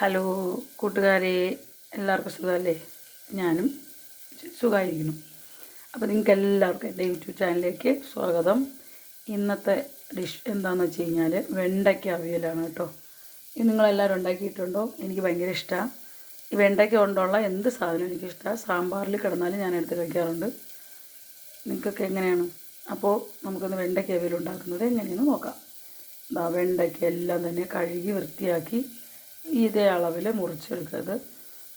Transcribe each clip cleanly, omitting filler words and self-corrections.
Hello കൂട്ടുകാരെ, എല്ലാവർക്കും സുഖമല്ലേ? ഞാനും സുഖമായിരിക്കുന്നു. അപ്പോൾ നിങ്ങൾക്ക് എല്ലാവർക്കും എൻ്റെ യൂട്യൂബ് ചാനലിലേക്ക് സ്വാഗതം. ഇന്നത്തെ ഡിഷ് എന്താണെന്ന് വെച്ച് കഴിഞ്ഞാൽ വെണ്ടയ്ക്ക അവിയലാണ് കേട്ടോ. ഇത് നിങ്ങളെല്ലാവരും ഉണ്ടാക്കിയിട്ടുണ്ടോ? എനിക്ക് ഭയങ്കര ഇഷ്ടമാണ്. ഈ വെണ്ടയ്ക്ക കൊണ്ടുള്ള എന്ത് സാധനം എനിക്കിഷ്ടമാണ്. സാമ്പാറിൽ കിടന്നാലും ഞാൻ എടുത്ത് കഴിക്കാറുണ്ട്. നിങ്ങൾക്കൊക്കെ എങ്ങനെയാണ്? അപ്പോൾ നമുക്കൊന്ന് വെണ്ടയ്ക്ക അവിയൽ ഉണ്ടാക്കുന്നത് എങ്ങനെയെന്ന് നോക്കാം. വെണ്ടയ്ക്ക എല്ലാം തന്നെ കഴുകി വൃത്തിയാക്കി ഇതേ അളവിൽ മുറിച്ചെടുക്കുന്നത്.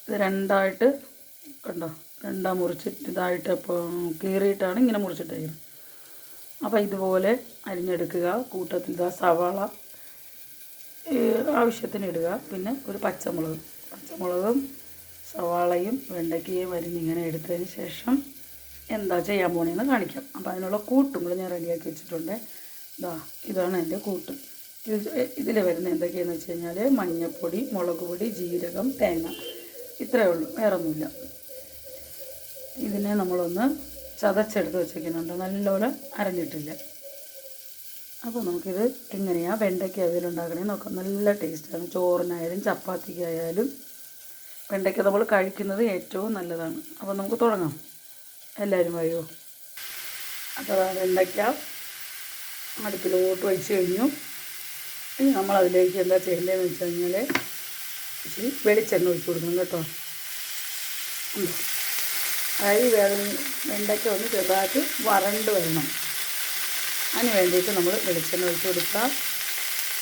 ഇത് രണ്ടായിട്ട് കണ്ടോ, മുറിച്ചിട്ട് ഇതായിട്ട് ഇപ്പോൾ കീറിയിട്ടാണ് ഇങ്ങനെ മുറിച്ചിട്ടിരിക്കുന്നത്. അപ്പോൾ ഇതുപോലെ അരിഞ്ഞെടുക്കുക. കൂട്ടത്തിൽ സവാള ആവശ്യത്തിന് ഇടുക. പിന്നെ ഒരു പച്ചമുളകും സവാളയും വെണ്ടയ്ക്കയും അരിഞ്ഞിങ്ങനെ എടുത്തതിന് ശേഷം എന്താ ചെയ്യാൻ പോണേന്ന് കാണിക്കാം. അപ്പോൾ അതിനുള്ള കൂട്ടും കൂടെ ഞാൻ റെഡിയാക്കി വെച്ചിട്ടുണ്ട്. ഇതാണ് എൻ്റെ കൂട്ട്. ഇതിൽ വരുന്ന എന്തൊക്കെയാണെന്ന് വെച്ച് കഴിഞ്ഞാൽ മഞ്ഞൾപ്പൊടി, മുളക് പൊടി, ജീരകം, തേങ്ങ, ഇത്രയേ ഉള്ളൂ, വേറൊന്നുമില്ല. ഇതിനെ നമ്മളൊന്ന് ചതച്ചെടുത്ത് വെച്ചിരിക്കുന്നുണ്ട്, നല്ലപോലെ അരഞ്ഞിട്ടില്ല. അപ്പോൾ നമുക്കിത് എങ്ങനെയാണ് വെണ്ടയ്ക്ക അവിയലുണ്ടാക്കണേ നോക്കാം. നല്ല ടേസ്റ്റാണ്. ചോറിനായാലും ചപ്പാത്തിക്കായാലും വെണ്ടയ്ക്ക നമ്മൾ കഴിക്കുന്നത് ഏറ്റവും നല്ലതാണ്. അപ്പോൾ നമുക്ക് തുടങ്ങാം. എല്ലാവരും വരുമോ? അപ്പോൾ വെണ്ടയ്ക്ക അടുപ്പിലോട്ട് ഒഴിച്ച് കഴിഞ്ഞു. ഇനി നമ്മളതിലേക്ക് എന്താ ചെയ്യേണ്ടതെന്ന് വെച്ച് കഴിഞ്ഞാൽ ഇച്ചിരി വെളിച്ചെണ്ണ ഒഴിച്ച് കൊടുക്കണം കേട്ടോ. അതായത് വെണ്ടയ്ക്ക ഒന്ന് ചെറുതായിട്ട് വരണ്ട് വരണം. അതിന് വേണ്ടിയിട്ട് നമ്മൾ വെളിച്ചെണ്ണ ഒഴിച്ച് കൊടുക്കുക.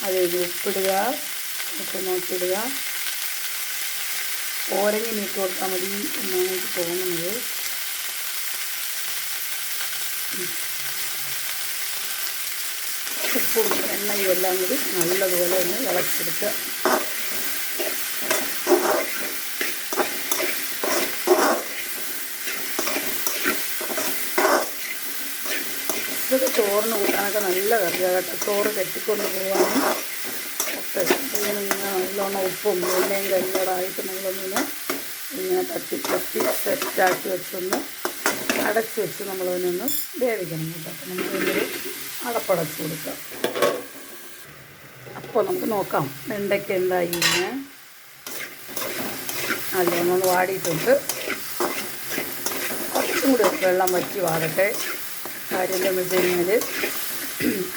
അത് കഴിഞ്ഞ് ഉപ്പിടുക. ഉപ്പ് നോക്കിയിടുക. ഓരങ്ങി നീക്കി കൊടുത്താൽ മതി എന്നാണ് എനിക്ക് തോന്നുന്നത്. ഉപ്പും എണ്ണയും എല്ലാം കൂടി നല്ലതുപോലെ ഒന്ന് ഇളച്ചെടുക്കുക. ഇതൊക്കെ ചോറിന് കൂട്ടാനൊക്കെ നല്ല കറിയാകട്ടെ. ചോറ് കെട്ടിക്കൊണ്ട് പോകാനും ഒക്കെ ഇങ്ങനെ നല്ലോണം ഉപ്പും എണ്ണയും കരിയോടായിട്ട് നമ്മളൊന്നിനെ ഇങ്ങനെ തട്ടി സെറ്റാക്കി വെച്ചൊന്ന് അടച്ച് വെച്ച് നമ്മളതിനൊന്ന് വേവിക്കണം കേട്ടോ. അപ്പോൾ നമുക്കൊരു അടപ്പടച്ച് കൊടുക്കാം. അപ്പോൾ നമുക്ക് നോക്കാം വെണ്ടയ്ക്ക എന്തായി. ഇങ്ങനെ നല്ലോണം വാടിയിട്ടുണ്ട്. കുറച്ചും കൂടി വെള്ളം വറ്റി വാടട്ടെ. കാര്യം എന്താണെന്ന് വെച്ച് കഴിഞ്ഞാൽ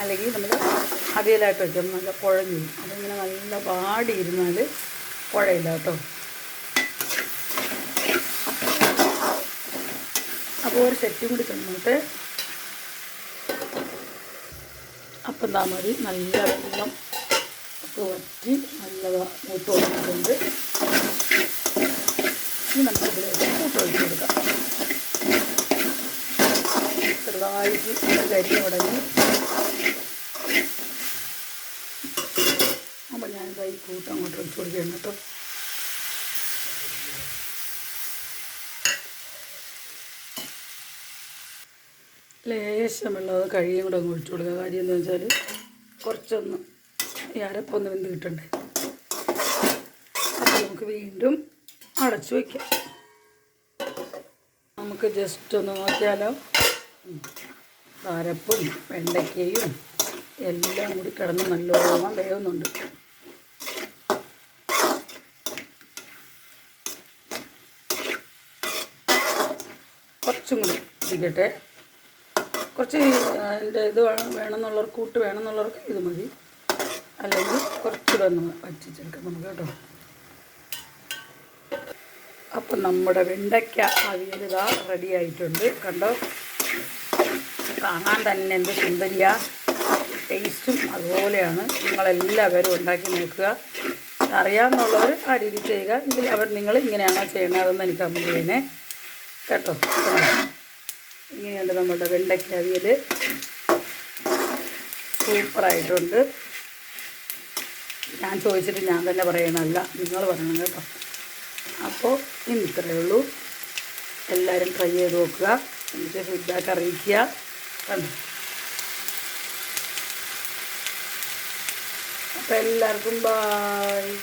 അല്ലെങ്കിൽ നമ്മൾ അവിയലായിട്ട് വയ്ക്കുമ്പോൾ നല്ല കുഴഞ്ഞു. അതിങ്ങനെ നല്ല വാടിയിരുന്നാൽ കുഴയില്ല കേട്ടോ. അപ്പോൾ ഒരു സെറ്റും കൂടി തന്നിട്ട് അപ്പം എന്താ മതി. നല്ല വെള്ളം ഒക്കെ വറ്റി നല്ല മൂത്ത് കൊടുത്തിട്ടുണ്ട്. ഇനി നമുക്കിതിലേക്ക് കൂട്ടൊഴിച്ച് കൊടുക്കാം. ചെറുതായിട്ട് കരിഞ്ഞ് ഉടങ്ങി. അപ്പോൾ ഞാനിതാ ഈ കൂട്ട് അങ്ങോട്ട് ഒഴിച്ച് കൊടുക്കുകയാണ് കേട്ടോ. ലേശം വെള്ളം അത് കഴിയും കൂടെ അങ്ങ് ഒഴിച്ചു കൊടുക്കുക. കാര്യം എന്താണെന്ന് വെച്ചാൽ കുറച്ചൊന്ന് ഈ അരപ്പൊന്ന് വെന്ത് കിട്ടണ്ടേ. അപ്പോൾ നമുക്ക് വീണ്ടും അടച്ചു വയ്ക്കാം. നമുക്ക് ജസ്റ്റ് ഒന്ന് നോക്കിയാലോ. അരപ്പും വെണ്ടയ്ക്കയും എല്ലാം കൂടി കിടന്ന് നല്ലോണം വേവുന്നുണ്ട്. കുറച്ചും കൂടി ഇരിക്കട്ടെ. കുറച്ച് അതിൻ്റെ ഇത് വേണമെന്നുള്ളവർക്ക് കൂട്ട് വേണമെന്നുള്ളവർക്ക് ഇത് മതി. അല്ലെങ്കിൽ കുറച്ചുകൂടെ ഒന്ന് വറ്റിച്ചെടുക്കാം നമുക്ക് കേട്ടോ. അപ്പം നമ്മുടെ വെണ്ടയ്ക്ക അവിയൽ ഇതാ റെഡി ആയിട്ടുണ്ട്. കണ്ടോ, കാണാൻ തന്നെ എന്ത് സുന്ദരിയാ. ടേസ്റ്റും അതുപോലെയാണ്. നിങ്ങളെല്ലാവരും ഉണ്ടാക്കി നോക്കുക. അറിയാമെന്നുള്ളവർ ആ രീതി ചെയ്യുക. ഇതിൽ നിങ്ങൾ ഇങ്ങനെയാണോ ചെയ്യണതെന്ന് എനിക്ക് കമൻറ്റ് ചെയ്യണേ കേട്ടോ. ഇങ്ങനെയുണ്ട് നമ്മുടെ വെണ്ടയ്ക്ക അവിയൽ. സൂപ്പറായിട്ടുണ്ട്. ഞാൻ ചോദിച്ചിട്ട് ഞാൻ തന്നെ പറയണമല്ല, നിങ്ങൾ പറയണം കേട്ടോ. അപ്പോൾ ഇന്ന് ഇത്രയേ ഉള്ളൂ. എല്ലാവരും ട്രൈ ചെയ്ത് നോക്കുക. എനിക്ക് ഫീഡ്ബാക്ക് അറിയിക്കുക. കണ്ടു. അപ്പോൾ എല്ലാവർക്കും ബായ്.